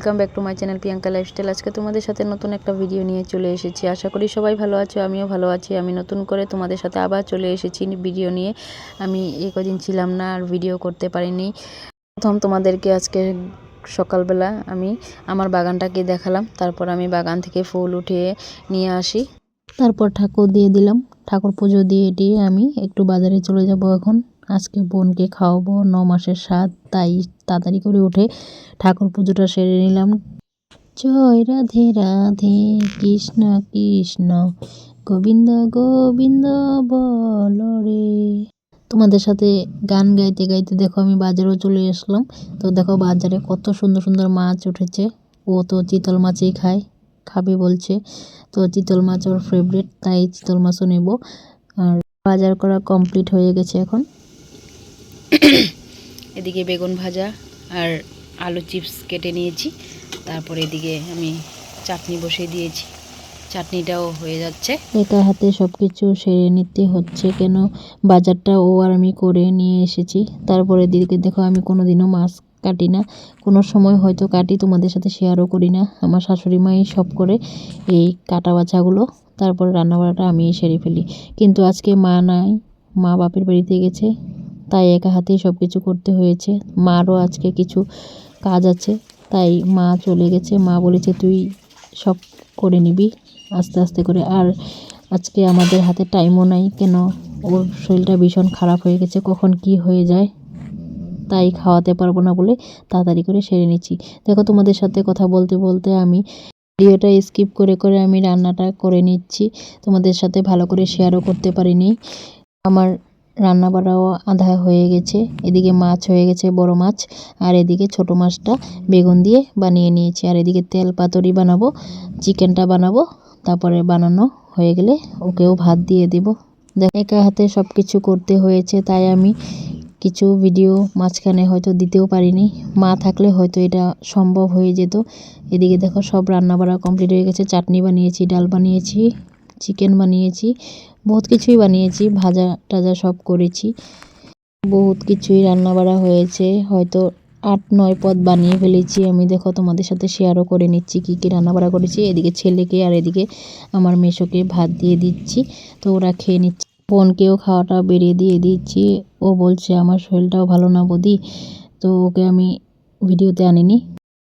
Welcome back to my channel Priyanka lifestyle. আজকে তোমাদের সাথে নতুন একটা ভিডিও নিয়ে চলে এসেছি। আশা করি সবাই ভালো আছো, আমিও ভালো আছি। আমি নতুন করে তোমাদের সাথে আবার চলে এসেছি ভিডিও নিয়ে। আমি এই কদিন ছিলাম না আর ভিডিও করতে পারিনি। প্রথম তোমাদেরকে আজকে সকালবেলা আমি আমার বাগানটাকে দেখালাম। তারপর আমি বাগান থেকে ফুল উঠিয়ে নিয়ে আসি, তারপর ঠাকুর দিয়ে দিলাম। ঠাকুর পুজো দিয়ে আমি একটু বাজারে চলে যাব এখন। আজকে বোনকে খাওয়াবো 9 মাসের স্বাদ, তাই তাড়াতাড়ি করে উঠে ঠাকুর পুজোটা সেরে নিলাম। জয় রাধে রাধে, কৃষ্ণ কৃষ্ণ গোবিন্দ গোবিন্দ বল রে। তোমাদের সাথে গান গাইতে গাইতে দেখো আমি বাজারেও চলে আসলাম। তো দেখো বাজারে কত সুন্দর সুন্দর মাছ উঠেছে। ও তো চিতল মাছই খাবে বলছে। তো চিতল মাছ ওর ফেভারিট, তাই চিতল মাছও নেব। আর বাজার করা কমপ্লিট হয়ে গেছে এখন। এদিকে বেগুন ভাজা আর আলু চিপস কেটে নিয়েছি। তারপর এদিকে আমি চাটনি বসিয়ে দিয়েছি, চাটনিটাও হয়ে যাচ্ছে। একা হাতে সব কিছু সেরে নিতে হচ্ছে, কেন বাজারটা ও আর আমি করে নিয়ে এসেছি। তারপরে এদিকে দেখো আমি কোনোদিনও মাছ কাটি না, কোনো সময় হয়তো কাটি, তোমাদের সাথে শেয়ারও করি না। আমার শাশুড়ি মাই সব করে এই কাটা বাছাগুলো, তারপরে রান্নাবাড়াটা আমি সেরে ফেলি। কিন্তু আজকে মা নাই, মা বাপের বাড়িতে গেছে, তাই একা হাতেই সব কিছু করতে হয়েছে। মারও আজকে কিছু কাজ আছে, তাই মা চলে গেছে। মা বলেছে তুই সব করে নিবি আস্তে আস্তে করে। আর আজকে আমাদের হাতে টাইমও নাই, কেন ওর শরীরটা ভীষণ খারাপ হয়ে গেছে, কখন কি হয়ে যায়, তাই খাওয়াতে পারবো না বলে তাড়াতাড়ি করে সেরে নিচ্ছি। দেখো তোমাদের সাথে কথা বলতে বলতে আমি ভিডিওটা স্কিপ করে করে আমি রান্নাটা করে নিচ্ছি। তোমাদের সাথে ভালো করে শেয়ারও করতে পারিনি। আমার রান্না বাড়াও আধা হয়ে গেছে। এদিকে মাছ হয়ে গেছে, বড় মাছ, আর এদিকে ছোট মাছটা বেগুন দিয়ে বানিয়ে নিয়েছি। আর এদিকে তেল পাতুরি বানাবো, চিকেনটা বানাবো। তারপরে বানানো হয়ে গেলে ওকেও ভাত দিয়ে দেব। একা হাতে সব কিছু করতে হয়েছে, তাই আমি কিছু ভিডিও মাঝখানে হয়তো দিতেও পারিনি। মা থাকলে হয়তো এটা সম্ভব হয়ে যেত। এদিকে দেখো সব রান্না বাড়া কমপ্লিট হয়ে গেছে। চাটনি বানিয়েছি, ডাল বানিয়েছি, চিকেন বানিয়েছি, বহুত কিছুই বানিয়েছি, ভাজা টাজা সব করেছি। বহুত কিছুই রান্না বাড়া হয়েছে, হয়তো 8-9 পদ বানিয়ে ফেলেছি আমি। দেখো তোমাদের সাথে শেয়ারও করে নিচ্ছি কী কী রান্না বাড়া করেছি। এদিকে ছেলেকে আর এদিকে আমার মেসোকে ভাত দিয়ে দিচ্ছি, তো ওরা খেয়ে নিচ্ছে। বোনকেও খাওয়াটা বেরিয়ে দিয়ে দিচ্ছি। ও বলছে আমার শরীরটাও ভালো না বৌদি, তো ওকে আমি ভিডিওতে আনিনি।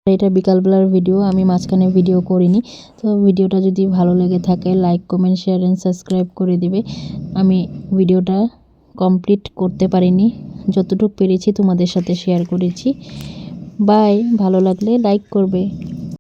এটা বিকালবেলার ভিডিও, আমি মাঝখানে ভিডিও করিনি। তো ভিডিওটা যদি ভালো লেগে থাকে like comment share and subscribe করে দিবে। আমি ভিডিওটা কমপ্লিট করতে পারিনি, যতটুকু পেরেছি তোমাদের সাথে শেয়ার করেছি। বাই, ভালো লাগলে লাইক করবে।